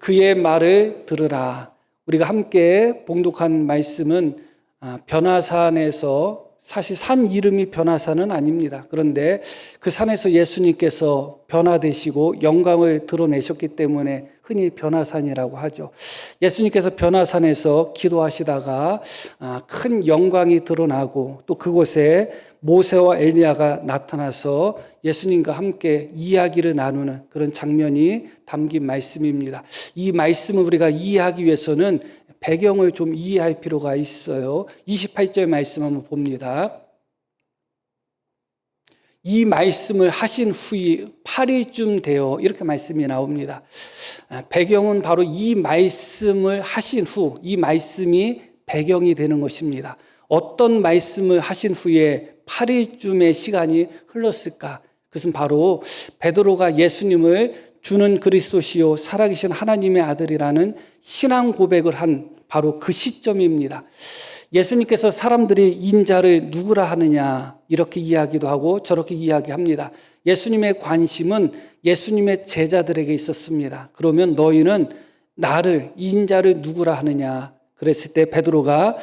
그의 말을 들으라. 우리가 함께 봉독한 말씀은 변화산에서, 사실 산 이름이 변화산은 아닙니다. 그런데 그 산에서 예수님께서 변화되시고 영광을 드러내셨기 때문에 흔히 변화산이라고 하죠. 예수님께서 변화산에서 기도하시다가 큰 영광이 드러나고 또 그곳에 모세와 엘리야가 나타나서 예수님과 함께 이야기를 나누는 그런 장면이 담긴 말씀입니다. 이 말씀을 우리가 이해하기 위해서는 배경을 좀 이해할 필요가 있어요. 28절 말씀 한번 봅니다. 이 말씀을 하신 후에 8일쯤 되어, 이렇게 말씀이 나옵니다. 배경은 바로 이 말씀을 하신 후, 이 말씀이 배경이 되는 것입니다. 어떤 말씀을 하신 후에 8일쯤의 시간이 흘렀을까? 그것은 바로 베드로가 예수님을 주는 그리스도시요 살아계신 하나님의 아들이라는 신앙 고백을 한 바로 그 시점입니다. 예수님께서 사람들이 인자를 누구라 하느냐 이렇게 이야기도 하고 저렇게 이야기합니다. 예수님의 관심은 예수님의 제자들에게 있었습니다. 그러면 너희는 나를, 인자를 누구라 하느냐 그랬을 때 베드로가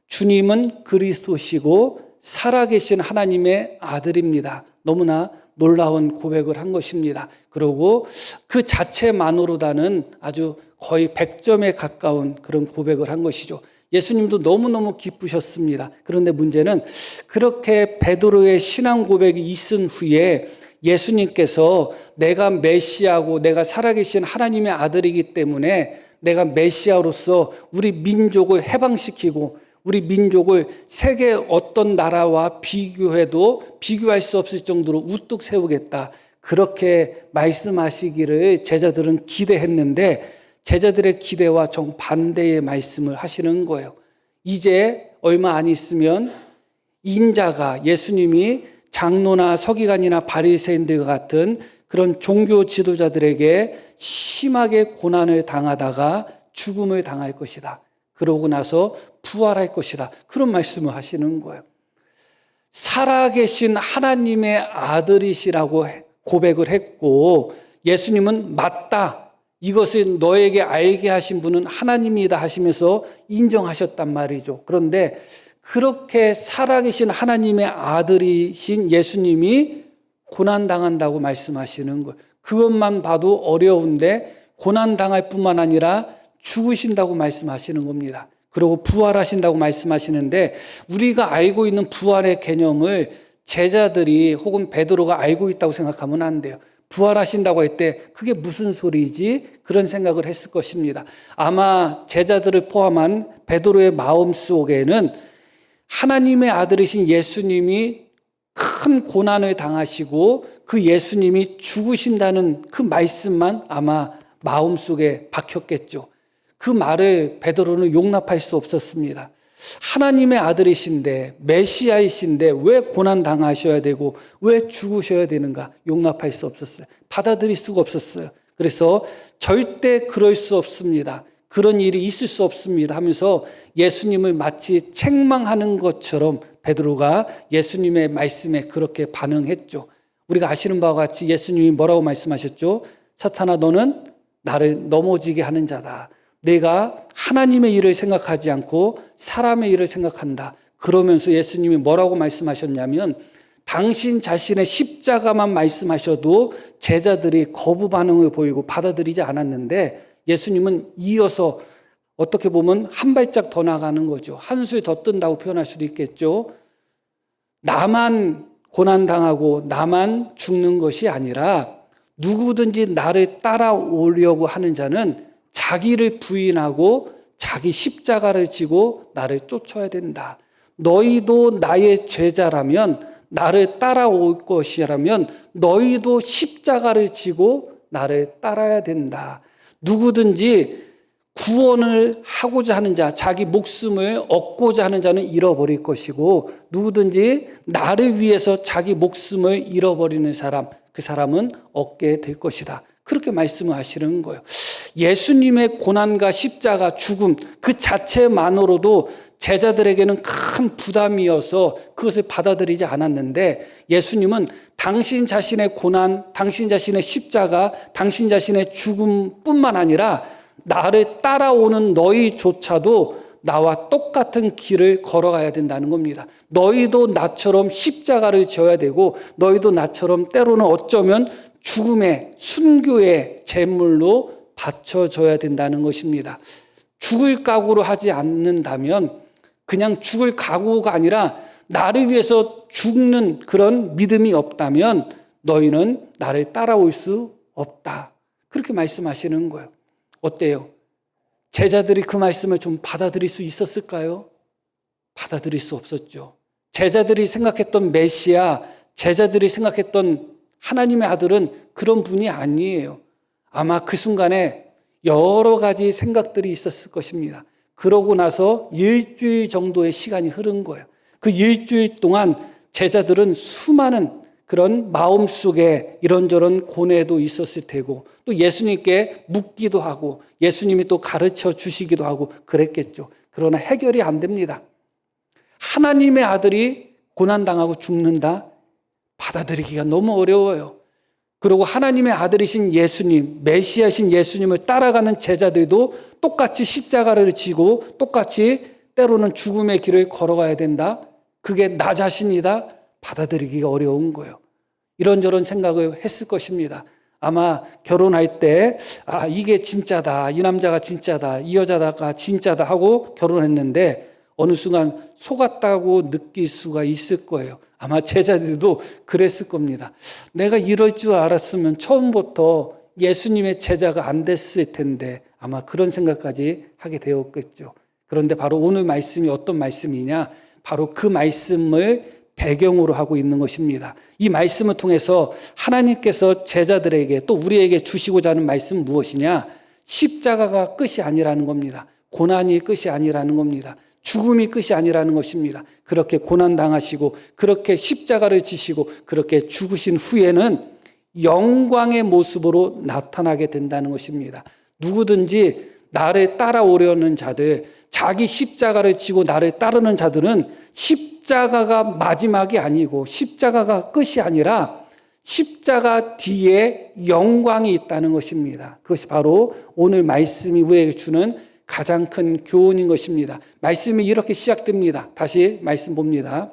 주님은 그리스도시고 살아계신 하나님의 아들입니다. 너무나 놀라운 고백을 한 것입니다. 그리고 그 자체만으로다는 아주 거의 100점에 가까운 그런 고백을 한 것이죠. 예수님도 너무너무 기쁘셨습니다. 그런데 문제는 그렇게 베드로의 신앙 고백이 있은 후에 예수님께서 내가 메시아고 내가 살아계신 하나님의 아들이기 때문에 내가 메시아로서 우리 민족을 해방시키고 우리 민족을 세계 어떤 나라와 비교해도 비교할 수 없을 정도로 우뚝 세우겠다. 그렇게 말씀하시기를 제자들은 기대했는데 제자들의 기대와 정반대의 말씀을 하시는 거예요. 이제 얼마 안 있으면 인자가, 예수님이 장로나 서기관이나 바리새인들 같은 그런 종교 지도자들에게 심하게 고난을 당하다가 죽음을 당할 것이다. 그러고 나서 부활할 것이다. 그런 말씀을 하시는 거예요. 살아계신 하나님의 아들이시라고 고백을 했고 예수님은 맞다. 이것을 너에게 알게 하신 분은 하나님이다 하시면서 인정하셨단 말이죠. 그런데 그렇게 살아계신 하나님의 아들이신 예수님이 고난당한다고 말씀하시는 거예요. 그것만 봐도 어려운데 고난당할 뿐만 아니라 죽으신다고 말씀하시는 겁니다. 그리고 부활하신다고 말씀하시는데 우리가 알고 있는 부활의 개념을 제자들이 혹은 베드로가 알고 있다고 생각하면 안 돼요. 부활하신다고 할 때 그게 무슨 소리지? 그런 생각을 했을 것입니다. 아마 제자들을 포함한 베드로의 마음속에는 하나님의 아들이신 예수님이 큰 고난을 당하시고 그 예수님이 죽으신다는 그 말씀만 아마 마음속에 박혔겠죠. 그 말을 베드로는 용납할 수 없었습니다. 하나님의 아들이신데 메시아이신데 왜 고난 당하셔야 되고 왜 죽으셔야 되는가 용납할 수 없었어요. 받아들일 수가 없었어요. 그래서 절대 그럴 수 없습니다. 그런 일이 있을 수 없습니다 하면서 예수님을 마치 책망하는 것처럼 베드로가 예수님의 말씀에 그렇게 반응했죠. 우리가 아시는 바와 같이 예수님이 뭐라고 말씀하셨죠? 사탄아 너는 나를 넘어지게 하는 자다. 내가 하나님의 일을 생각하지 않고 사람의 일을 생각한다. 그러면서 예수님이 뭐라고 말씀하셨냐면 당신 자신의 십자가만 말씀하셔도 제자들이 거부 반응을 보이고 받아들이지 않았는데 예수님은 이어서 어떻게 보면 한 발짝 더 나가는 거죠. 한술 더 뜬다고 표현할 수도 있겠죠. 나만 고난당하고 나만 죽는 것이 아니라 누구든지 나를 따라오려고 하는 자는 자기를 부인하고 자기 십자가를 지고 나를 쫓아야 된다. 너희도 나의 제자라면 나를 따라올 것이라면 너희도 십자가를 지고 나를 따라야 된다. 누구든지 구원을 하고자 하는 자, 자기 목숨을 얻고자 하는 자는 잃어버릴 것이고 누구든지 나를 위해서 자기 목숨을 잃어버리는 사람, 그 사람은 얻게 될 것이다. 그렇게 말씀을 하시는 거예요. 예수님의 고난과 십자가, 죽음 그 자체만으로도 제자들에게는 큰 부담이어서 그것을 받아들이지 않았는데 예수님은 당신 자신의 고난, 당신 자신의 십자가, 당신 자신의 죽음뿐만 아니라 나를 따라오는 너희조차도 나와 똑같은 길을 걸어가야 된다는 겁니다. 너희도 나처럼 십자가를 져야 되고 너희도 나처럼 때로는 어쩌면 죽음의 순교의 제물로 바쳐져야 된다는 것입니다. 죽을 각오로 하지 않는다면 그냥 죽을 각오가 아니라 나를 위해서 죽는 그런 믿음이 없다면 너희는 나를 따라올 수 없다. 그렇게 말씀하시는 거예요. 어때요? 제자들이 그 말씀을 좀 받아들일 수 있었을까요? 받아들일 수 없었죠. 제자들이 생각했던 메시아, 제자들이 생각했던 하나님의 아들은 그런 분이 아니에요. 아마 그 순간에 여러 가지 생각들이 있었을 것입니다. 그러고 나서 일주일 정도의 시간이 흐른 거예요. 그 일주일 동안 제자들은 수많은 그런 마음속에 이런저런 고뇌도 있었을 테고 또 예수님께 묻기도 하고 예수님이 또 가르쳐 주시기도 하고 그랬겠죠. 그러나 해결이 안 됩니다. 하나님의 아들이 고난당하고 죽는다? 받아들이기가 너무 어려워요. 그리고 하나님의 아들이신 예수님, 메시아신 예수님을 따라가는 제자들도 똑같이 십자가를 지고 똑같이 때로는 죽음의 길을 걸어가야 된다? 그게 나 자신이다? 받아들이기가 어려운 거예요. 이런저런 생각을 했을 것입니다. 아마 결혼할 때 이게 진짜다, 이 남자가 진짜다, 이 여자가 진짜다 하고 결혼했는데 어느 순간 속았다고 느낄 수가 있을 거예요. 아마 제자들도 그랬을 겁니다. 내가 이럴 줄 알았으면 처음부터 예수님의 제자가 안 됐을 텐데 아마 그런 생각까지 하게 되었겠죠. 그런데 바로 오늘 말씀이 어떤 말씀이냐? 바로 그 말씀을 배경으로 하고 있는 것입니다. 이 말씀을 통해서 하나님께서 제자들에게 또 우리에게 주시고자 하는 말씀은 무엇이냐? 십자가가 끝이 아니라는 겁니다. 고난이 끝이 아니라는 겁니다. 죽음이 끝이 아니라는 것입니다. 그렇게 고난당하시고 그렇게 십자가를 지시고 그렇게 죽으신 후에는 영광의 모습으로 나타나게 된다는 것입니다. 누구든지 나를 따라오려는 자들, 자기 십자가를 지고 나를 따르는 자들은 십자가가 마지막이 아니고 십자가가 끝이 아니라 십자가 뒤에 영광이 있다는 것입니다. 그것이 바로 오늘 말씀이 우리에게 주는 가장 큰 교훈인 것입니다. 말씀이 이렇게 시작됩니다. 다시 말씀 봅니다.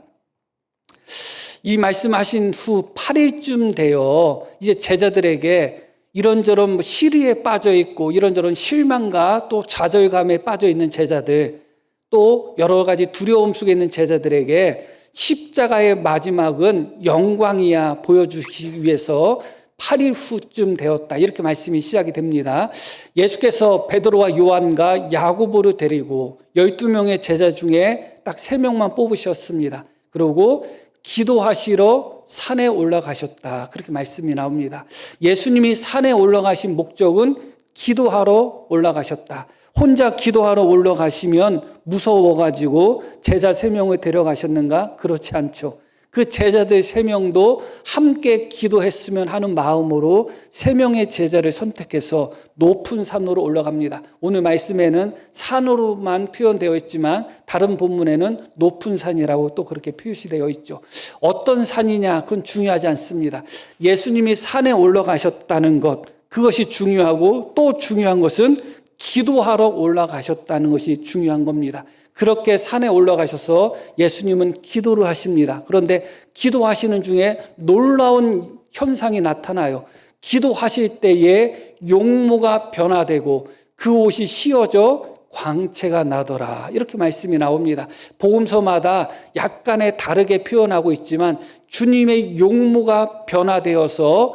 이 말씀하신 후 8일쯤 되어 이제 제자들에게 이런저런 시리에 빠져 있고 이런저런 실망과 또 좌절감에 빠져 있는 제자들 또 여러 가지 두려움 속에 있는 제자들에게 십자가의 마지막은 영광이야 보여주기 위해서 8일 후쯤 되었다. 이렇게 말씀이 시작이 됩니다. 예수께서 베드로와 요한과 야고보를 데리고 12명의 제자 중에 딱 3명만 뽑으셨습니다. 그리고 기도하시러 산에 올라가셨다. 그렇게 말씀이 나옵니다. 예수님이 산에 올라가신 목적은 기도하러 올라가셨다. 혼자 기도하러 올라가시면 무서워가지고 제자 3명을 데려가셨는가? 그렇지 않죠. 그 제자들 3명도 함께 기도했으면 하는 마음으로 3명의 제자를 선택해서 높은 산으로 올라갑니다. 오늘 말씀에는 산으로만 표현되어 있지만 다른 본문에는 높은 산이라고 또 그렇게 표시되어 있죠. 어떤 산이냐 그건 중요하지 않습니다. 예수님이 산에 올라가셨다는 것 그것이 중요하고 또 중요한 것은 기도하러 올라가셨다는 것이 중요한 겁니다. 그렇게 산에 올라가셔서 예수님은 기도를 하십니다. 그런데 기도하시는 중에 놀라운 현상이 나타나요. 기도하실 때에 용모가 변화되고 그 옷이 씌어져 광채가 나더라. 이렇게 말씀이 나옵니다. 복음서마다 약간의 다르게 표현하고 있지만 주님의 용모가 변화되어서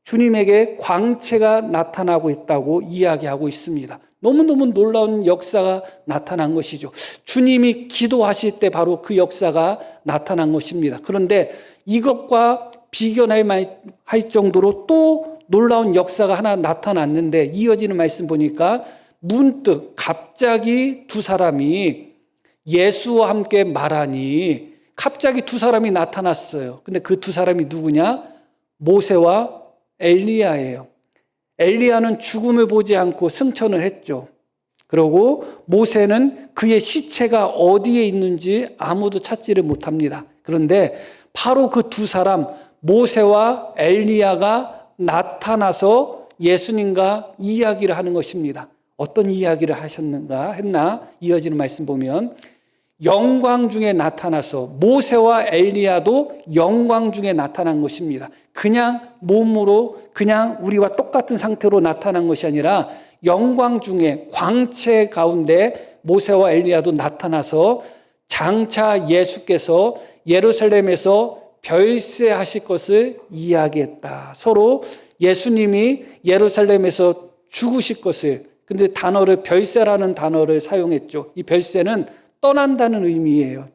주님에게 광채가 나타나고 있다고 이야기하고 있습니다. 너무너무 놀라운 역사가 나타난 것이죠. 주님이 기도하실 때 바로 그 역사가 나타난 것입니다. 그런데 이것과 비견할 정도로 또 놀라운 역사가 하나 나타났는데 이어지는 말씀 보니까 문득 갑자기 두 사람이 예수와 함께 말하니 갑자기 두 사람이 나타났어요. 근데 그 두 사람이 누구냐? 모세와 엘리야예요. 엘리야는 죽음을 보지 않고 승천을 했죠. 그리고 모세는 그의 시체가 어디에 있는지 아무도 찾지를 못합니다. 그런데 바로 그 두 사람 모세와 엘리야가 나타나서 예수님과 이야기를 하는 것입니다. 어떤 이야기를 하셨는가 했나? 이어지는 말씀 보면 영광 중에 나타나서 모세와 엘리야도 영광 중에 나타난 것입니다. 그냥 몸으로 그냥 우리와 똑같은 상태로 나타난 것이 아니라 영광 중에 광채 가운데 모세와 엘리야도 나타나서 장차 예수께서 예루살렘에서 별세하실 것을 이야기했다. 서로 예수님이 예루살렘에서 죽으실 것을, 근데 단어를 별세라는 단어를 사용했죠. 이 별세는 떠난다는 의미예요.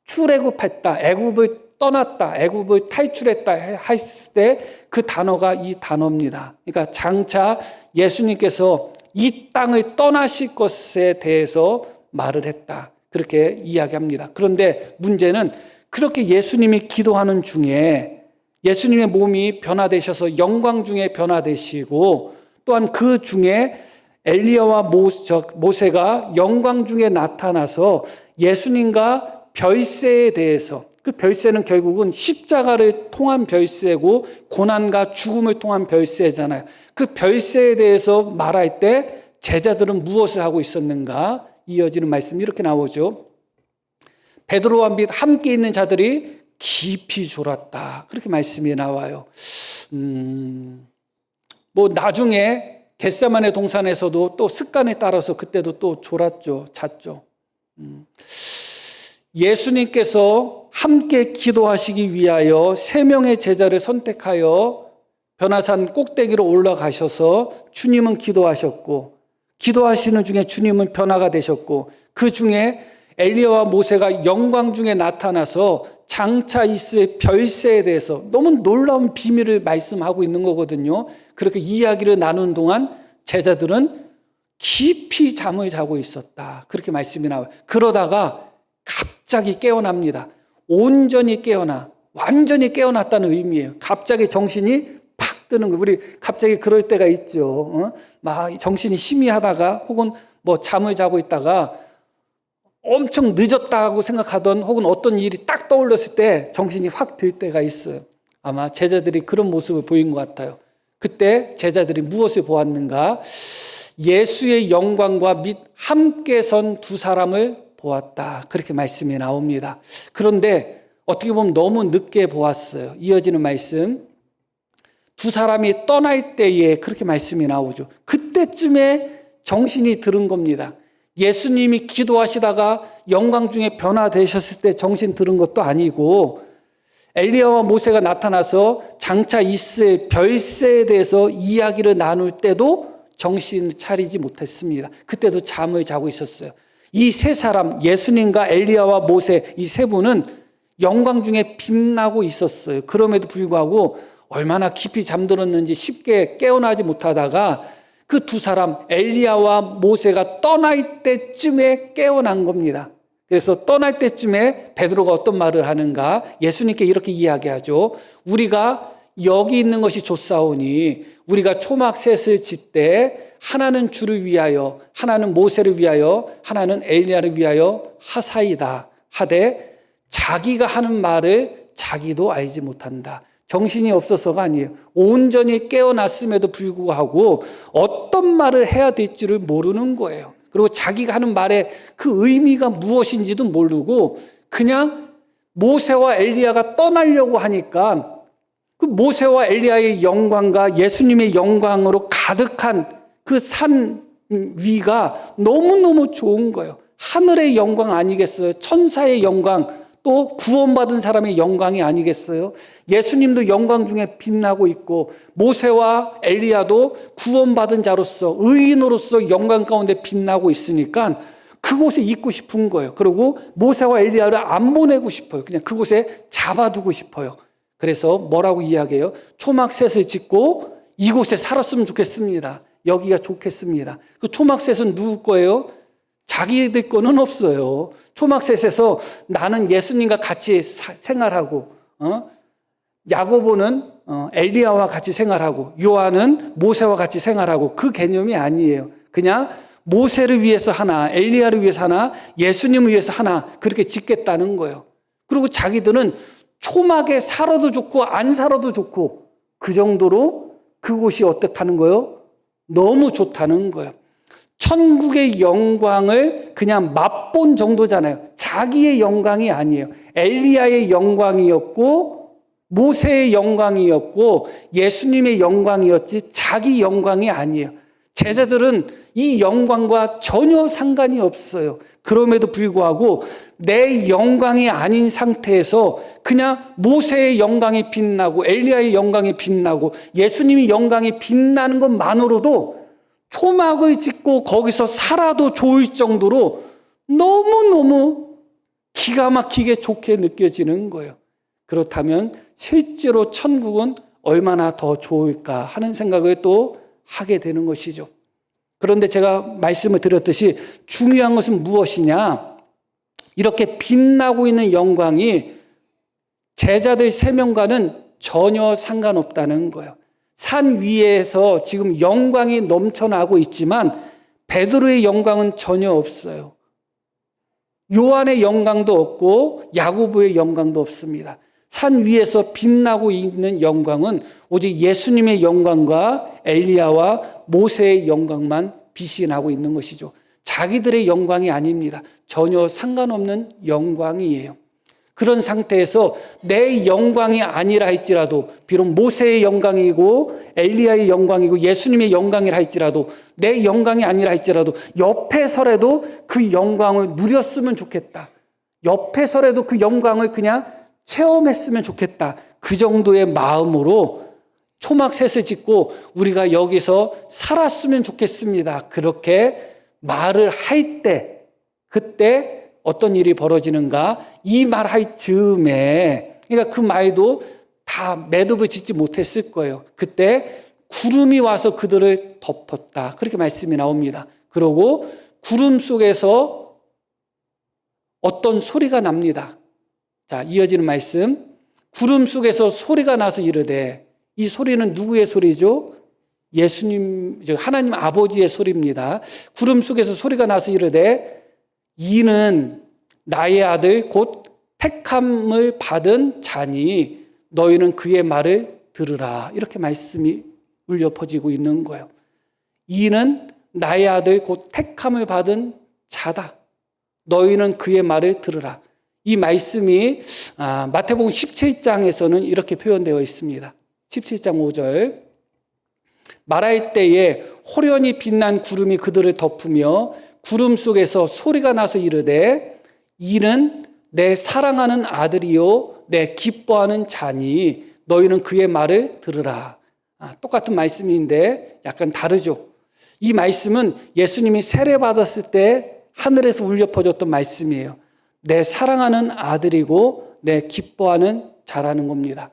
출애굽했다, 애굽을 떠났다, 애굽을 탈출했다 했을 때 그 단어가 이 단어입니다. 그러니까 장차 예수님께서 이 땅을 떠나실 것에 대해서 말을 했다. 그렇게 이야기합니다. 그런데 문제는 그렇게 예수님이 기도하는 중에 예수님의 몸이 변화되셔서 영광 중에 변화되시고 또한 그 중에 엘리야와 모세가 영광 중에 나타나서 예수님과 별세에 대해서, 그 별세는 결국은 십자가를 통한 별세고 고난과 죽음을 통한 별세잖아요. 그 별세에 대해서 말할 때 제자들은 무엇을 하고 있었는가? 이어지는 말씀이 이렇게 나오죠. 베드로와 및 함께 있는 자들이 깊이 졸았다. 그렇게 말씀이 나와요. 나중에 겟세마네 동산에서도 또 습관에 따라서 그때도 또 졸았죠. 잤죠. 예수님께서 함께 기도하시기 위하여 3명의 제자를 선택하여 변화산 꼭대기로 올라가셔서 주님은 기도하셨고, 기도하시는 중에 주님은 변화가 되셨고, 그 중에 엘리야와 모세가 영광 중에 나타나서 장차 있을 별세에 대해서 너무 놀라운 비밀을 말씀하고 있는 거거든요. 그렇게 이야기를 나누는 동안 제자들은 깊이 잠을 자고 있었다. 그렇게 말씀이 나와요. 그러다가 갑자기 깨어납니다. 온전히 깨어나, 완전히 깨어났다는 의미예요. 갑자기 정신이 팍 뜨는 거예요. 우리 갑자기 그럴 때가 있죠. 막 정신이 희미하다가 혹은 잠을 자고 있다가 엄청 늦었다고 생각하던 혹은 어떤 일이 딱 떠올렸을 때 정신이 확 들 때가 있어요. 아마 제자들이 그런 모습을 보인 것 같아요. 그때 제자들이 무엇을 보았는가? 예수의 영광과 및 함께 선 2사람을 보았다. 그렇게 말씀이 나옵니다. 그런데 어떻게 보면 너무 늦게 보았어요. 이어지는 말씀. 2사람이 떠날 때에 그렇게 말씀이 나오죠. 그때쯤에 정신이 들은 겁니다. 예수님이 기도하시다가 영광 중에 변화되셨을 때 정신 들은 것도 아니고 엘리야와 모세가 나타나서 장차 있을 별세에 대해서 이야기를 나눌 때도 정신을 차리지 못했습니다. 그때도 잠을 자고 있었어요. 이 3사람, 예수님과 엘리야와 모세, 이 3분은 영광 중에 빛나고 있었어요. 그럼에도 불구하고 얼마나 깊이 잠들었는지 쉽게 깨어나지 못하다가 그 2사람, 엘리야와 모세가 떠날 때쯤에 깨어난 겁니다. 그래서 떠날 때쯤에 베드로가 어떤 말을 하는가? 예수님께 이렇게 이야기하죠. 우리가 여기 있는 것이 좋사오니 우리가 초막셋을 짓되 하나는 주를 위하여, 하나는 모세를 위하여, 하나는 엘리야를 위하여 하사이다 하되 자기가 하는 말을 자기도 알지 못한다. 정신이 없어서가 아니에요. 온전히 깨어났음에도 불구하고 어떤 말을 해야 될지를 모르는 거예요. 그리고 자기가 하는 말의 그 의미가 무엇인지도 모르고 그냥 모세와 엘리야가 떠나려고 하니까 그 모세와 엘리야의 영광과 예수님의 영광으로 가득한 그 산 위가 너무너무 좋은 거예요. 하늘의 영광 아니겠어요? 천사의 영광, 또 구원받은 사람의 영광이 아니겠어요? 예수님도 영광 중에 빛나고 있고 모세와 엘리야도 구원받은 자로서 의인으로서 영광 가운데 빛나고 있으니까 그곳에 있고 싶은 거예요. 그리고 모세와 엘리야를 안 보내고 싶어요. 그냥 그곳에 잡아두고 싶어요. 그래서 뭐라고 이야기해요? 초막셋을 짓고 이곳에 살았으면 좋겠습니다. 여기가 좋겠습니다. 그 초막셋은 누구 거예요? 자기들 거는 없어요. 초막셋에서 나는 예수님과 같이 생활하고, 야고보는 엘리야와 같이 생활하고, 요한은 모세와 같이 생활하고, 그 개념이 아니에요. 그냥 모세를 위해서 하나, 엘리야를 위해서 하나, 예수님을 위해서 하나 그렇게 짓겠다는 거예요. 그리고 자기들은 초막에 살아도 좋고 안 살아도 좋고 그 정도로 그곳이 어떻다는 거예요? 너무 좋다는 거예요. 천국의 영광을 그냥 맛본 정도잖아요. 자기의 영광이 아니에요. 엘리야의 영광이었고 모세의 영광이었고 예수님의 영광이었지 자기 영광이 아니에요. 제자들은 이 영광과 전혀 상관이 없어요. 그럼에도 불구하고 내 영광이 아닌 상태에서 그냥 모세의 영광이 빛나고 엘리야의 영광이 빛나고 예수님의 영광이 빛나는 것만으로도 초막을 짓고 거기서 살아도 좋을 정도로 너무너무 기가 막히게 좋게 느껴지는 거예요. 그렇다면 실제로 천국은 얼마나 더 좋을까 하는 생각을 또 하게 되는 것이죠. 그런데 제가 말씀을 드렸듯이 중요한 것은 무엇이냐? 이렇게 빛나고 있는 영광이 제자들 3명과는 전혀 상관없다는 거예요. 산 위에서 지금 영광이 넘쳐나고 있지만 베드로의 영광은 전혀 없어요. 요한의 영광도 없고 야고보의 영광도 없습니다. 산 위에서 빛나고 있는 영광은 오직 예수님의 영광과 엘리야와 모세의 영광만 빛이 나고 있는 것이죠. 자기들의 영광이 아닙니다. 전혀 상관없는 영광이에요. 그런 상태에서 내 영광이 아니라 할지라도 비록 모세의 영광이고 엘리야의 영광이고 예수님의 영광이라 할지라도 내 영광이 아니라 할지라도 옆에서라도 그 영광을 누렸으면 좋겠다. 옆에서라도 그 영광을 그냥 체험했으면 좋겠다. 그 정도의 마음으로 초막셋을 짓고 우리가 여기서 살았으면 좋겠습니다. 그렇게 말을 할 때 그때 어떤 일이 벌어지는가? 이 말할 즈음에 그러니까 그 말도 다 매듭을 짓지 못했을 거예요. 그때 구름이 와서 그들을 덮었다. 그렇게 말씀이 나옵니다. 그러고 구름 속에서 어떤 소리가 납니다. 자, 이어지는 말씀. 구름 속에서 소리가 나서 이르되 이 소리는 누구의 소리죠? 예수님, 하나님 아버지의 소리입니다. 구름 속에서 소리가 나서 이르되 이는 나의 아들 곧 택함을 받은 자니 너희는 그의 말을 들으라. 이렇게 말씀이 울려 퍼지고 있는 거예요. 이는 나의 아들 곧 택함을 받은 자다. 너희는 그의 말을 들으라. 이 말씀이 마태복음 17장에서는 이렇게 표현되어 있습니다. 17장 5절. 말할 때에 호련히 빛난 구름이 그들을 덮으며 구름 속에서 소리가 나서 이르되 이는 내 사랑하는 아들이요 내 기뻐하는 자니 너희는 그의 말을 들으라. 똑같은 말씀인데 약간 다르죠. 이 말씀은 예수님이 세례받았을 때 하늘에서 울려 퍼졌던 말씀이에요. 내 사랑하는 아들이고 내 기뻐하는 자라는 겁니다.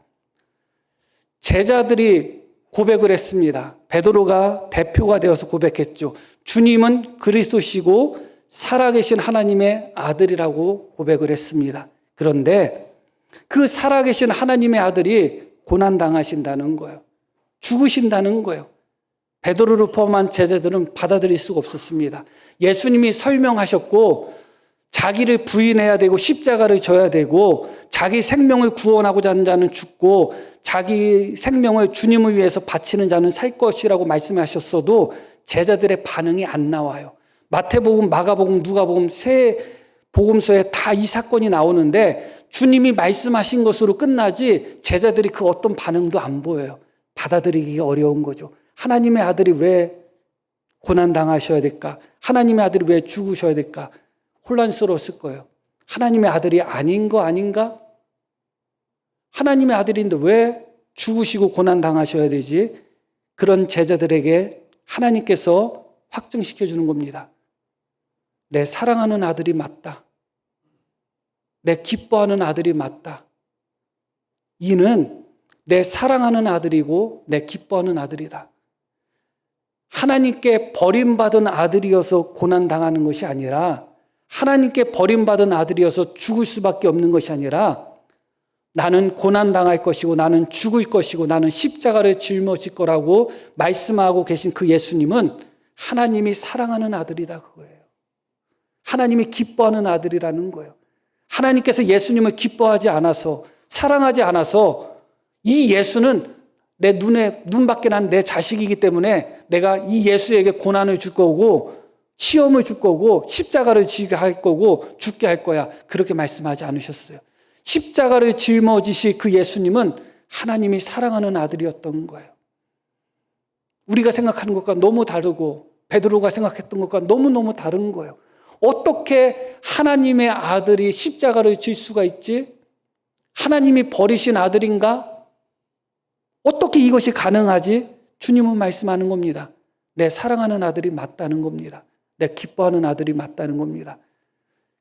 제자들이 고백을 했습니다. 베드로가 대표가 되어서 고백했죠. 주님은 그리스도시고 살아계신 하나님의 아들이라고 고백을 했습니다. 그런데 그 살아계신 하나님의 아들이 고난당하신다는 거예요. 죽으신다는 거예요. 베드로를 포함한 제자들은 받아들일 수가 없었습니다. 예수님이 설명하셨고 자기를 부인해야 되고 십자가를 져야 되고 자기 생명을 구원하고자 하는 자는 죽고 자기 생명을 주님을 위해서 바치는 자는 살 것이라고 말씀하셨어도 제자들의 반응이 안 나와요. 마태복음, 마가복음, 누가복음 세 복음서에 다 이 사건이 나오는데 주님이 말씀하신 것으로 끝나지 제자들이 그 어떤 반응도 안 보여요. 받아들이기가 어려운 거죠. 하나님의 아들이 왜 고난당하셔야 될까? 하나님의 아들이 왜 죽으셔야 될까? 혼란스러웠을 거예요. 하나님의 아들이 아닌 거 아닌가? 하나님의 아들인데 왜 죽으시고 고난당하셔야 되지? 그런 제자들에게 하나님께서 확증시켜 주는 겁니다. 내 사랑하는 아들이 맞다. 내 기뻐하는 아들이 맞다. 이는 내 사랑하는 아들이고 내 기뻐하는 아들이다. 하나님께 버림받은 아들이어서 고난당하는 것이 아니라 하나님께 버림받은 아들이어서 죽을 수밖에 없는 것이 아니라 나는 고난당할 것이고 나는 죽을 것이고 나는 십자가를 짊어질 거라고 말씀하고 계신 그 예수님은 하나님이 사랑하는 아들이다 그거예요. 하나님이 기뻐하는 아들이라는 거예요. 하나님께서 예수님을 기뻐하지 않아서 사랑하지 않아서 이 예수는 내 눈에 눈밖에 난 내 자식이기 때문에 내가 이 예수에게 고난을 줄 거고 시험을 줄 거고 십자가를 지게 할 거고 죽게 할 거야. 그렇게 말씀하지 않으셨어요. 십자가를 짊어지실 그 예수님은 하나님이 사랑하는 아들이었던 거예요. 우리가 생각하는 것과 너무 다르고 베드로가 생각했던 것과 너무너무 다른 거예요. 어떻게 하나님의 아들이 십자가를 질 수가 있지? 하나님이 버리신 아들인가? 어떻게 이것이 가능하지? 주님은 말씀하는 겁니다. 내 사랑하는 아들이 맞다는 겁니다. 내 기뻐하는 아들이 맞다는 겁니다.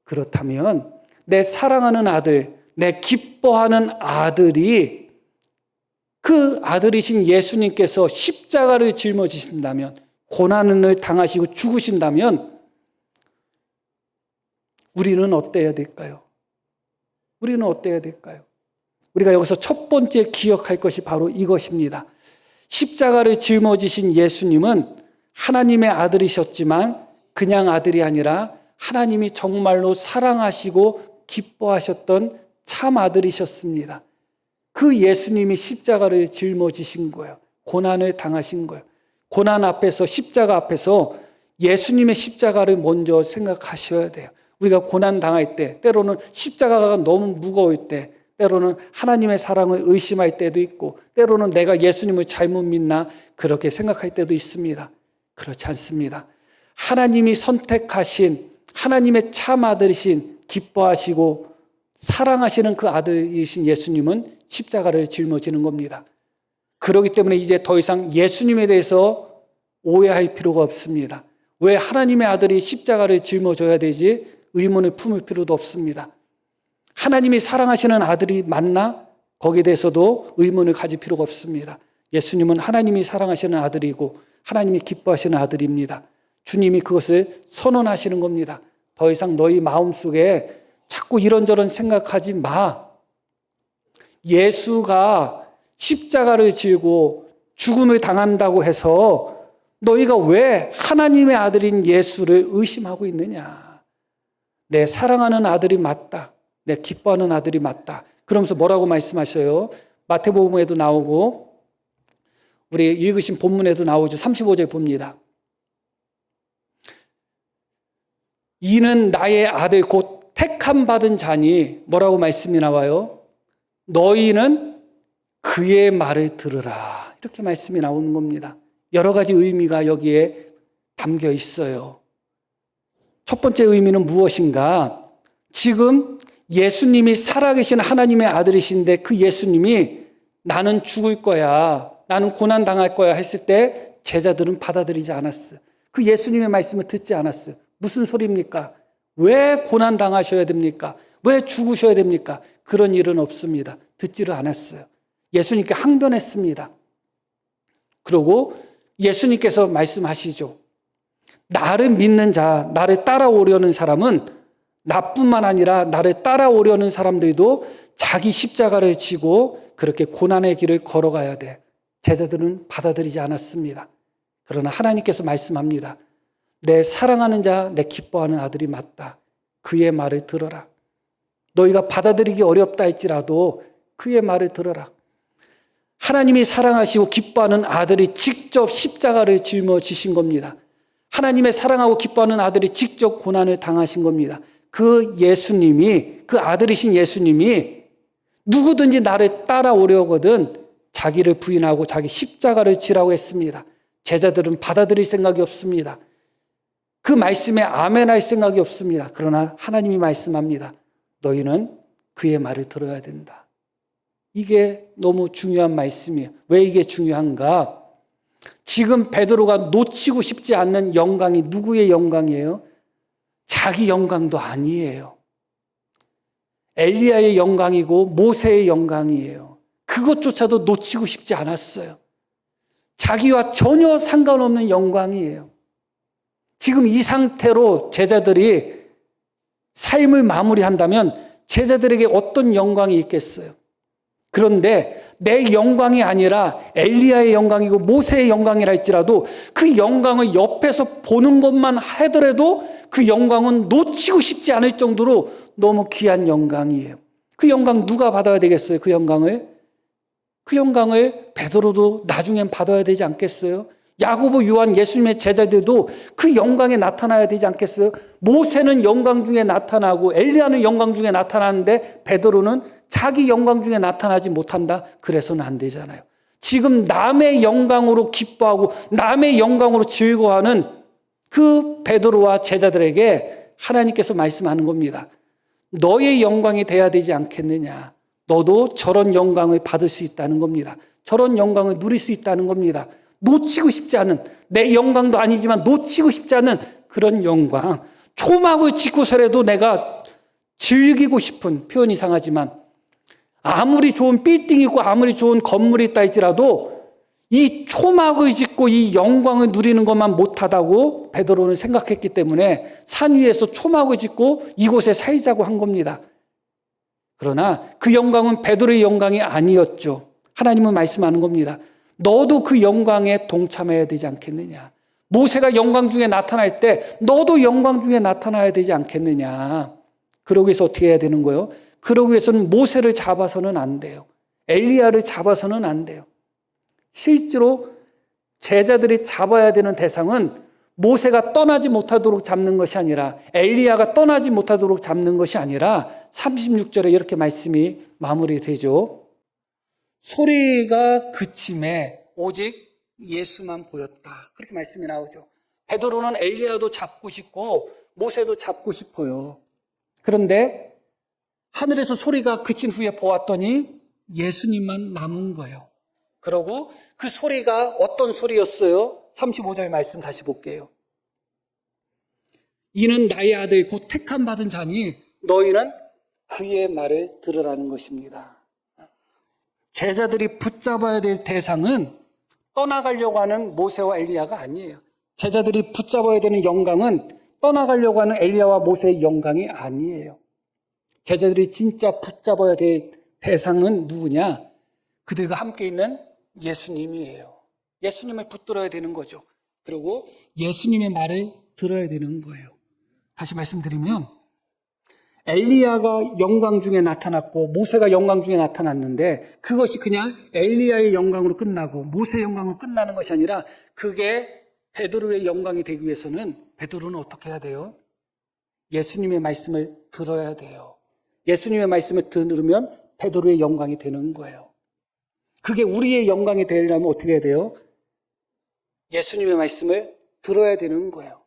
그렇다면 내 사랑하는 아들, 내 기뻐하는 아들이 그 아들이신 예수님께서 십자가를 짊어지신다면, 고난을 당하시고 죽으신다면 우리는 어때야 될까요? 우리는 어때야 될까요? 우리가 여기서 첫 번째 기억할 것이 바로 이것입니다. 십자가를 짊어지신 예수님은 하나님의 아들이셨지만 그냥 아들이 아니라 하나님이 정말로 사랑하시고 기뻐하셨던 참 아들이셨습니다. 그 예수님이 십자가를 짊어지신 거예요. 고난을 당하신 거예요. 고난 앞에서, 십자가 앞에서 예수님의 십자가를 먼저 생각하셔야 돼요. 우리가 고난 당할 때, 때로는 십자가가 너무 무거울 때, 때로는 하나님의 사랑을 의심할 때도 있고, 때로는 내가 예수님을 잘못 믿나 그렇게 생각할 때도 있습니다. 그렇지 않습니다. 하나님이 선택하신 하나님의 참 아들이신, 기뻐하시고 사랑하시는 그 아들이신 예수님은 십자가를 짊어지는 겁니다. 그렇기 때문에 이제 더 이상 예수님에 대해서 오해할 필요가 없습니다. 왜 하나님의 아들이 십자가를 짊어져야 되지? 의문을 품을 필요도 없습니다. 하나님이 사랑하시는 아들이 맞나? 거기에 대해서도 의문을 가질 필요가 없습니다. 예수님은 하나님이 사랑하시는 아들이고 하나님이 기뻐하시는 아들입니다. 주님이 그것을 선언하시는 겁니다. 더 이상 너희 마음속에 자꾸 이런저런 생각하지 마. 예수가 십자가를 지고 죽음을 당한다고 해서 너희가 왜 하나님의 아들인 예수를 의심하고 있느냐. 내 사랑하는 아들이 맞다. 내 기뻐하는 아들이 맞다. 그러면서 뭐라고 말씀하셔요? 마태복음에도 나오고 우리 읽으신 본문에도 나오죠. 35절 봅니다. 이는 나의 아들 곧 택함 받은 자니 뭐라고 말씀이 나와요? 너희는 그의 말을 들으라. 이렇게 말씀이 나오는 겁니다. 여러 가지 의미가 여기에 담겨 있어요. 첫 번째 의미는 무엇인가? 지금 예수님이 살아계신 하나님의 아들이신데 그 예수님이 나는 죽을 거야, 나는 고난 당할 거야 했을 때 제자들은 받아들이지 않았어요. 그 예수님의 말씀을 듣지 않았어요. 무슨 소리입니까? 왜 고난 당하셔야 됩니까? 왜 죽으셔야 됩니까? 그런 일은 없습니다. 듣지를 않았어요. 예수님께 항변했습니다. 그리고 예수님께서 말씀하시죠. 나를 믿는 자, 나를 따라오려는 사람은 나뿐만 아니라 나를 따라오려는 사람들도 자기 십자가를 지고 그렇게 고난의 길을 걸어가야 돼. 제자들은 받아들이지 않았습니다. 그러나 하나님께서 말씀합니다. 내 사랑하는 자, 내 기뻐하는 아들이 맞다. 그의 말을 들어라. 너희가 받아들이기 어렵다 할지라도 그의 말을 들어라. 하나님이 사랑하시고 기뻐하는 아들이 직접 십자가를 짊어지신 겁니다. 하나님의 사랑하고 기뻐하는 아들이 직접 고난을 당하신 겁니다. 그 예수님이, 그 아들이신 예수님이 누구든지 나를 따라오려거든 자기를 부인하고 자기 십자가를 지라고 했습니다. 제자들은 받아들일 생각이 없습니다. 그 말씀에 아멘할 생각이 없습니다. 그러나 하나님이 말씀합니다. 너희는 그의 말을 들어야 된다. 이게 너무 중요한 말씀이에요. 왜 이게 중요한가? 지금 베드로가 놓치고 싶지 않는 영광이 누구의 영광이에요? 자기 영광도 아니에요. 엘리야의 영광이고 모세의 영광이에요. 그것조차도 놓치고 싶지 않았어요. 자기와 전혀 상관없는 영광이에요. 지금 이 상태로 제자들이 삶을 마무리한다면 제자들에게 어떤 영광이 있겠어요? 그런데 내 영광이 아니라 엘리야의 영광이고 모세의 영광이라 할지라도 그 영광을 옆에서 보는 것만 하더라도 그 영광은 놓치고 싶지 않을 정도로 너무 귀한 영광이에요. 그 영광 누가 받아야 되겠어요? 그 영광을 베드로도 나중엔 받아야 되지 않겠어요? 야고보, 요한, 예수님의 제자들도 그 영광에 나타나야 되지 않겠어요? 모세는 영광 중에 나타나고 엘리야는 영광 중에 나타나는데 베드로는 자기 영광 중에 나타나지 못한다? 그래서는 안 되잖아요. 지금 남의 영광으로 기뻐하고 남의 영광으로 즐거워하는 그 베드로와 제자들에게 하나님께서 말씀하는 겁니다. 너의 영광이 돼야 되지 않겠느냐? 너도 저런 영광을 받을 수 있다는 겁니다. 저런 영광을 누릴 수 있다는 겁니다. 놓치고 싶지 않은, 내 영광도 아니지만 놓치고 싶지 않은 그런 영광, 초막을 짓고서라도 내가 즐기고 싶은, 표현이 이상하지만 아무리 좋은 빌딩이 있고 아무리 좋은 건물이 있다 할지라도 이 초막을 짓고 이 영광을 누리는 것만 못하다고 베드로는 생각했기 때문에 산 위에서 초막을 짓고 이곳에 살자고 한 겁니다. 그러나 그 영광은 베드로의 영광이 아니었죠. 하나님은 말씀하는 겁니다. 너도 그 영광에 동참해야 되지 않겠느냐. 모세가 영광 중에 나타날 때 너도 영광 중에 나타나야 되지 않겠느냐. 그러기 위해서 어떻게 해야 되는 거예요? 그러기 위해서는 모세를 잡아서는 안 돼요. 엘리야를 잡아서는 안 돼요. 실제로 제자들이 잡아야 되는 대상은 모세가 떠나지 못하도록 잡는 것이 아니라 엘리야가 떠나지 못하도록 잡는 것이 아니라 36절에 이렇게 말씀이 마무리되죠. 소리가 그침에 오직 예수만 보였다. 그렇게 말씀이 나오죠. 베드로는 엘리야도 잡고 싶고 모세도 잡고 싶어요. 그런데 하늘에서 소리가 그친 후에 보았더니 예수님만 남은 거예요. 그러고 그 소리가 어떤 소리였어요? 35절 말씀 다시 볼게요. 이는 나의 아들 곧 택함 받은 자니 너희는 그의 말을 들으라는 것입니다. 제자들이 붙잡아야 될 대상은 떠나가려고 하는 모세와 엘리야가 아니에요. 제자들이 붙잡아야 되는 영광은 떠나가려고 하는 엘리야와 모세의 영광이 아니에요. 제자들이 진짜 붙잡아야 될 대상은 누구냐? 그들과 함께 있는 예수님이에요. 예수님을 붙들어야 되는 거죠. 그리고 예수님의 말을 들어야 되는 거예요. 다시 말씀드리면 엘리야가 영광 중에 나타났고 모세가 영광 중에 나타났는데 그것이 그냥 엘리야의 영광으로 끝나고 모세의 영광으로 끝나는 것이 아니라 그게 베드로의 영광이 되기 위해서는 베드로는 어떻게 해야 돼요? 예수님의 말씀을 들어야 돼요. 예수님의 말씀을 들으면 베드로의 영광이 되는 거예요. 그게 우리의 영광이 되려면 어떻게 해야 돼요? 예수님의 말씀을 들어야 되는 거예요.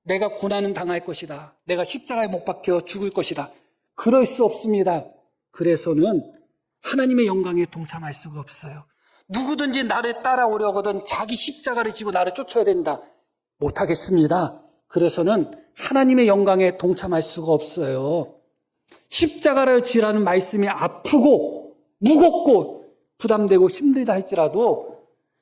내가 고난은 당할 것이다. 내가 십자가에 못 박혀 죽을 것이다. 그럴 수 없습니다. 그래서는 하나님의 영광에 동참할 수가 없어요. 누구든지 나를 따라오려거든 자기 십자가를 지고 나를 쫓아야 된다. 못하겠습니다. 그래서는 하나님의 영광에 동참할 수가 없어요. 십자가를 지라는 말씀이 아프고 무겁고 부담되고 힘들다 할지라도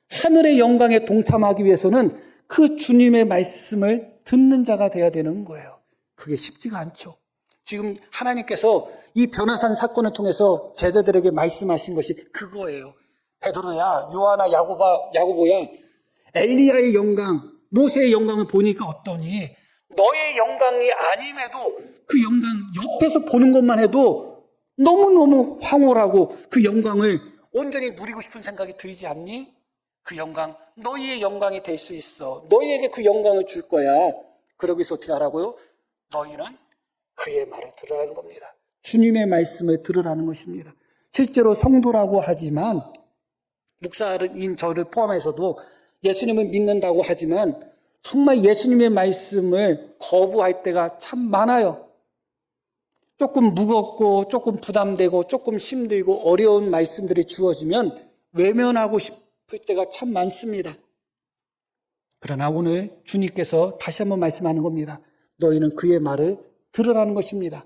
하늘의 영광에 동참하기 위해서는 그 주님의 말씀을 듣는 자가 돼야 되는 거예요. 그게 쉽지가 않죠. 지금 하나님께서 이 변화산 사건을 통해서 제자들에게 말씀하신 것이 그거예요. 베드로야, 요한아, 야고보야, 엘리야의 영광, 모세의 영광을 보니까 어떠니? 너의 영광이 아님에도 그 영광 옆에서 보는 것만 해도 너무너무 황홀하고 그 영광을 온전히 누리고 싶은 생각이 들지 않니? 그 영광, 너희의 영광이 될 수 있어. 너희에게 그 영광을 줄 거야. 그러기 위해서 어떻게 하라고요? 너희는 그의 말을 들으라는 겁니다. 주님의 말씀을 들으라는 것입니다. 실제로 성도라고 하지만 목사인 저를 포함해서도 예수님을 믿는다고 하지만 정말 예수님의 말씀을 거부할 때가 참 많아요. 조금 무겁고 조금 부담되고 조금 힘들고 어려운 말씀들이 주어지면 외면하고 싶을 때가 참 많습니다. 그러나 오늘 주님께서 다시 한번 말씀하는 겁니다. 너희는 그의 말을 들으라는 것입니다.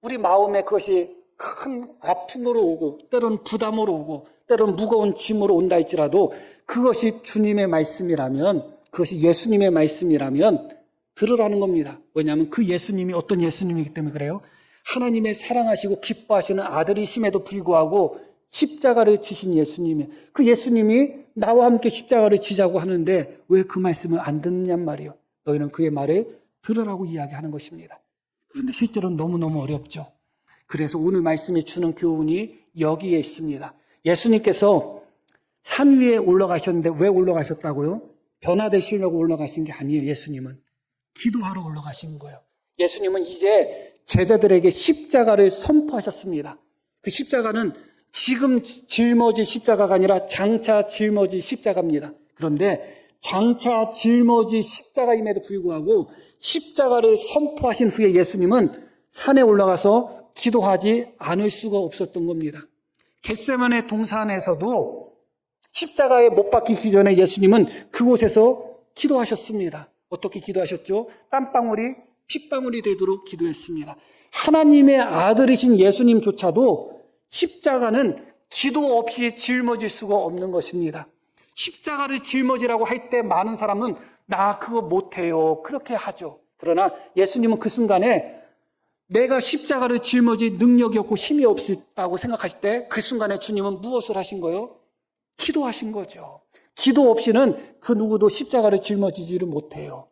우리 마음에 그것이 큰 아픔으로 오고 때로는 부담으로 오고 때로는 무거운 짐으로 온다 할지라도 그것이 주님의 말씀이라면 그것이 예수님의 말씀이라면 들으라는 겁니다. 왜냐하면 그 예수님이 어떤 예수님이기 때문에 그래요. 하나님의 사랑하시고 기뻐하시는 아들이심에도 불구하고 십자가를 지신 예수님이 그 예수님이 나와 함께 십자가를 지자고 하는데 왜 그 말씀을 안 듣느냔 말이에요. 너희는 그의 말을 들으라고 이야기하는 것입니다. 그런데 실제로는 너무너무 어렵죠. 그래서 오늘 말씀이 주는 교훈이 여기에 있습니다. 예수님께서 산 위에 올라가셨는데 왜 올라가셨다고요? 변화되시려고 올라가신 게 아니에요. 예수님은 기도하러 올라가신 거예요. 예수님은 이제 제자들에게 십자가를 선포하셨습니다. 그 십자가는 지금 짊어질 십자가가 아니라 장차 짊어질 십자가입니다. 그런데 장차 짊어질 십자가임에도 불구하고 십자가를 선포하신 후에 예수님은 산에 올라가서 기도하지 않을 수가 없었던 겁니다. 겟세마네 동산에서도 십자가에 못 박히기 전에 예수님은 그곳에서 기도하셨습니다. 어떻게 기도하셨죠? 땀방울이 핏방울이 되도록 기도했습니다. 하나님의 아들이신 예수님조차도 십자가는 기도 없이 짊어질 수가 없는 것입니다. 십자가를 짊어지라고 할 때 많은 사람은 나 그거 못해요 그렇게 하죠. 그러나 예수님은 그 순간에 내가 십자가를 짊어질 능력이 없고 힘이 없다고 생각하실 때 그 순간에 주님은 무엇을 하신 거예요? 기도하신 거죠. 기도 없이는 그 누구도 십자가를 짊어지지를 못해요.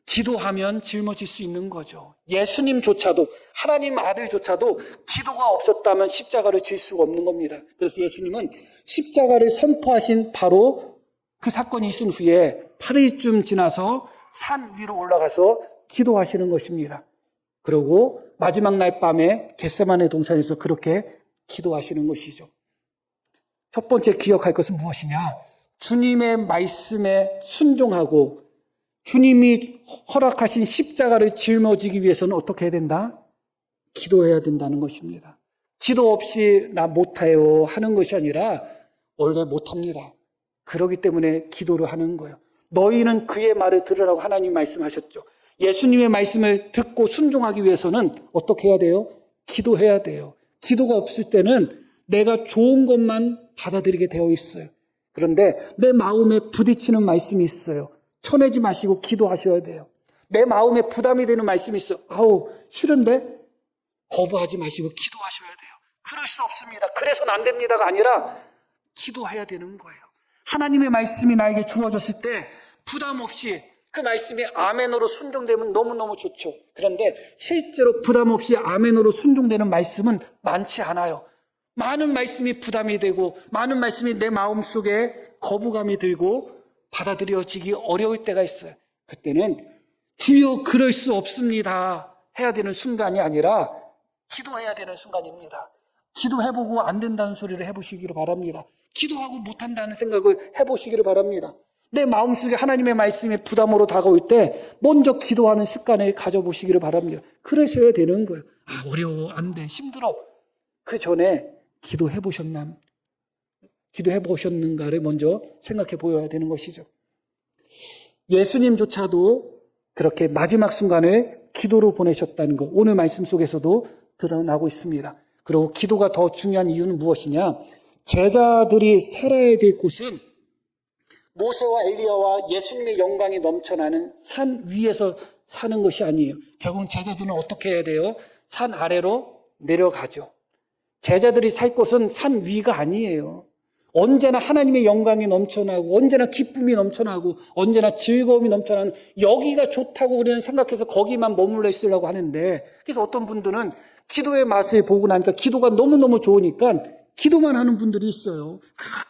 기도하면 짊어질 수 있는 거죠. 예수님조차도, 하나님 아들조차도 기도가 없었다면 십자가를 질 수가 없는 겁니다. 그래서 예수님은 십자가를 선포하신 바로 그 사건이 있은 후에 8일쯤 지나서 산 위로 올라가서 기도하시는 것입니다. 그리고 마지막 날 밤에 겟세마네 동산에서 그렇게 기도하시는 것이죠. 첫 번째 기억할 것은 무엇이냐? 주님의 말씀에 순종하고 주님이 허락하신 십자가를 짊어지기 위해서는 어떻게 해야 된다? 기도해야 된다는 것입니다. 기도 없이 나 못해요 하는 것이 아니라 원래 못합니다. 그렇기 때문에 기도를 하는 거예요. 너희는 그의 말을 들으라고 하나님 말씀하셨죠. 예수님의 말씀을 듣고 순종하기 위해서는 어떻게 해야 돼요? 기도해야 돼요. 기도가 없을 때는 내가 좋은 것만 받아들이게 되어 있어요. 그런데 내 마음에 부딪히는 말씀이 있어요. 쳐내지 마시고 기도하셔야 돼요. 내 마음에 부담이 되는 말씀이 있어요. 아우 싫은데 거부하지 마시고 기도하셔야 돼요. 그럴 수 없습니다. 그래서는 안 됩니다가 아니라 기도해야 되는 거예요. 하나님의 말씀이 나에게 주어졌을 때 부담 없이 그 말씀이 아멘으로 순종되면 너무너무 좋죠. 그런데 실제로 부담 없이 아멘으로 순종되는 말씀은 많지 않아요. 많은 말씀이 부담이 되고 많은 말씀이 내 마음속에 거부감이 들고 받아들여지기 어려울 때가 있어요. 그때는 주여 그럴 수 없습니다 해야 되는 순간이 아니라 기도해야 되는 순간입니다. 기도해보고 안 된다는 소리를 해보시기를 바랍니다. 기도하고 못한다는 생각을 해보시기를 바랍니다. 내 마음속에 하나님의 말씀이 부담으로 다가올 때 먼저 기도하는 습관을 가져보시기를 바랍니다. 그러셔야 되는 거예요. 아 어려워 안 돼 힘들어. 그 전에 기도해보셨는가를 먼저 생각해 보여야 되는 것이죠. 예수님조차도 그렇게 마지막 순간을 기도로 보내셨다는 것 오늘 말씀 속에서도 드러나고 있습니다. 그리고 기도가 더 중요한 이유는 무엇이냐? 제자들이 살아야 될 곳은 모세와 엘리야와 예수님의 영광이 넘쳐나는 산 위에서 사는 것이 아니에요. 결국은 제자들은 어떻게 해야 돼요? 산 아래로 내려가죠. 제자들이 살 곳은 산 위가 아니에요. 언제나 하나님의 영광이 넘쳐나고 언제나 기쁨이 넘쳐나고 언제나 즐거움이 넘쳐나는 여기가 좋다고 우리는 생각해서 거기만 머물러 있으려고 하는데 그래서 어떤 분들은 기도의 맛을 보고 나니까 기도가 너무너무 좋으니까 기도만 하는 분들이 있어요.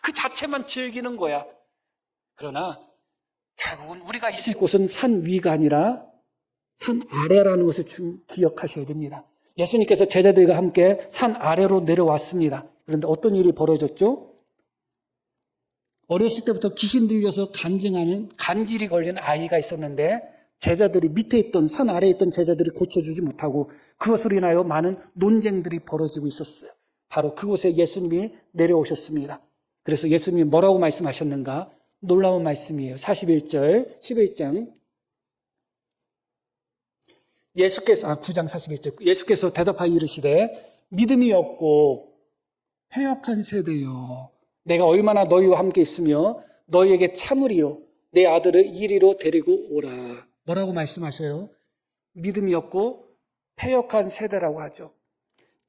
그 자체만 즐기는 거야. 그러나 결국은 우리가 있을 곳은 산 위가 아니라 산 아래라는 것을 기억하셔야 됩니다. 예수님께서 제자들과 함께 산 아래로 내려왔습니다. 그런데 어떤 일이 벌어졌죠? 어렸을 때부터 귀신 들려서 간질이 걸린 아이가 있었는데 제자들이 밑에 있던 산 아래에 있던 제자들이 고쳐주지 못하고 그것으로 인하여 많은 논쟁들이 벌어지고 있었어요. 바로 그곳에 예수님이 내려오셨습니다. 그래서 예수님이 뭐라고 말씀하셨는가? 놀라운 말씀이에요. 41절 11장 9장 41절 예수께서 대답하여 이르시되 믿음이 없고 패역한 세대여 내가 얼마나 너희와 함께 있으며 너희에게 참으리요 내 아들을 이리로 데리고 오라. 뭐라고 말씀하셔요? 믿음이 없고 패역한 세대라고 하죠.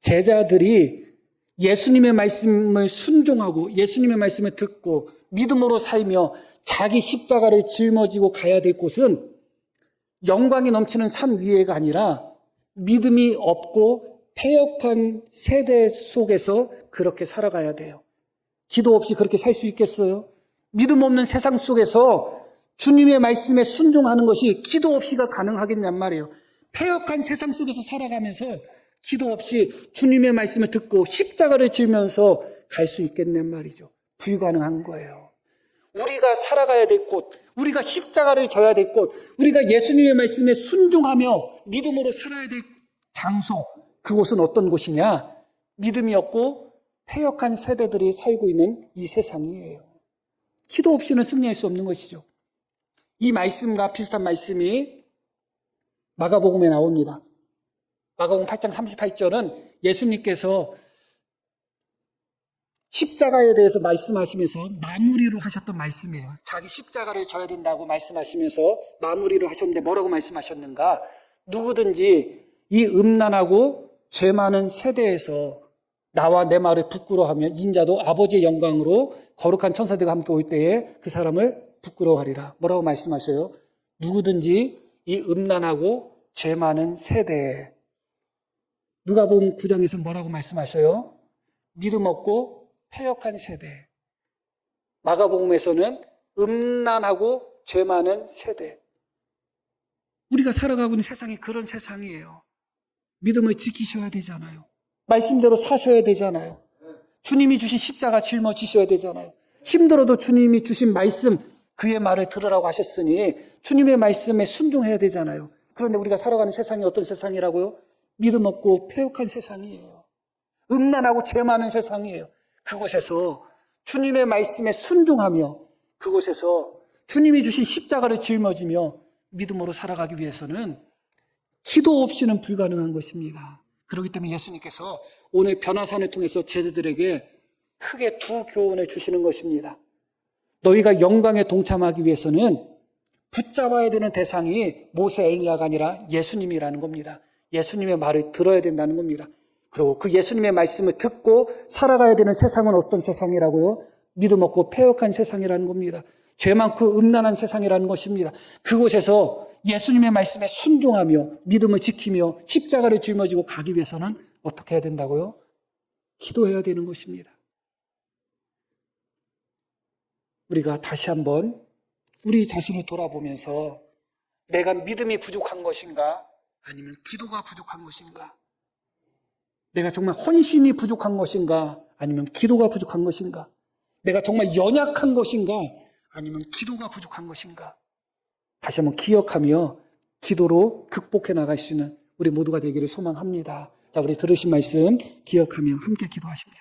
제자들이 예수님의 말씀을 순종하고 예수님의 말씀을 듣고 믿음으로 살며 자기 십자가를 짊어지고 가야 될 곳은 영광이 넘치는 산 위에가 아니라 믿음이 없고 패역한 세대 속에서 그렇게 살아가야 돼요. 기도 없이 그렇게 살 수 있겠어요? 믿음 없는 세상 속에서 주님의 말씀에 순종하는 것이 기도 없이가 가능하겠냔 말이에요. 패역한 세상 속에서 살아가면서 기도 없이 주님의 말씀을 듣고 십자가를 지면서 갈 수 있겠냔 말이죠. 불가능한 거예요. 우리가 살아가야 될 곳, 우리가 십자가를 져야 될 곳, 우리가 예수님의 말씀에 순종하며 믿음으로 살아야 될 장소, 그곳은 어떤 곳이냐? 믿음이 없고 패역한 세대들이 살고 있는 이 세상이에요. 기도 없이는 승리할 수 없는 것이죠. 이 말씀과 비슷한 말씀이 마가복음에 나옵니다. 마가복음 8장 38절은 예수님께서 십자가에 대해서 말씀하시면서 마무리로 하셨던 말씀이에요. 자기 십자가를 져야 된다고 말씀하시면서 마무리로 하셨는데 뭐라고 말씀하셨는가? 누구든지 이 음란하고 죄 많은 세대에서 나와 내 말을 부끄러워하면 인자도 아버지의 영광으로 거룩한 천사들과 함께 올 때에 그 사람을 부끄러워하리라. 뭐라고 말씀하셔요? 누구든지 이 음란하고 죄 많은 세대에, 누가복음 9장에서 뭐라고 말씀하셔요? 믿음 없고 패역한 세대. 마가복음에서는 음란하고 죄 많은 세대. 우리가 살아가고 있는 세상이 그런 세상이에요. 믿음을 지키셔야 되잖아요. 말씀대로 사셔야 되잖아요. 주님이 주신 십자가 짊어지셔야 되잖아요. 힘들어도 주님이 주신 말씀, 그의 말을 들으라고 하셨으니 주님의 말씀에 순종해야 되잖아요. 그런데 우리가 살아가는 세상이 어떤 세상이라고요? 믿음 없고 패역한 세상이에요. 음란하고 죄 많은 세상이에요. 그곳에서 주님의 말씀에 순종하며 그곳에서 주님이 주신 십자가를 짊어지며 믿음으로 살아가기 위해서는 기도 없이는 불가능한 것입니다. 그렇기 때문에 예수님께서 오늘 변화산을 통해서 제자들에게 크게 두 교훈을 주시는 것입니다. 너희가 영광에 동참하기 위해서는 붙잡아야 되는 대상이 모세, 엘리야가 아니라 예수님이라는 겁니다. 예수님의 말을 들어야 된다는 겁니다. 그리고 그 예수님의 말씀을 듣고 살아가야 되는 세상은 어떤 세상이라고요? 믿음 없고 패역한 세상이라는 겁니다. 죄 많고 음란한 세상이라는 것입니다. 그곳에서 예수님의 말씀에 순종하며 믿음을 지키며 십자가를 짊어지고 가기 위해서는 어떻게 해야 된다고요? 기도해야 되는 것입니다. 우리가 다시 한번 우리 자신을 돌아보면서 내가 믿음이 부족한 것인가? 아니면 기도가 부족한 것인가? 내가 정말 헌신이 부족한 것인가? 아니면 기도가 부족한 것인가? 내가 정말 연약한 것인가? 아니면 기도가 부족한 것인가? 다시 한번 기억하며 기도로 극복해 나갈 수 있는 우리 모두가 되기를 소망합니다. 자, 우리 들으신 말씀 기억하며 함께 기도하십니다.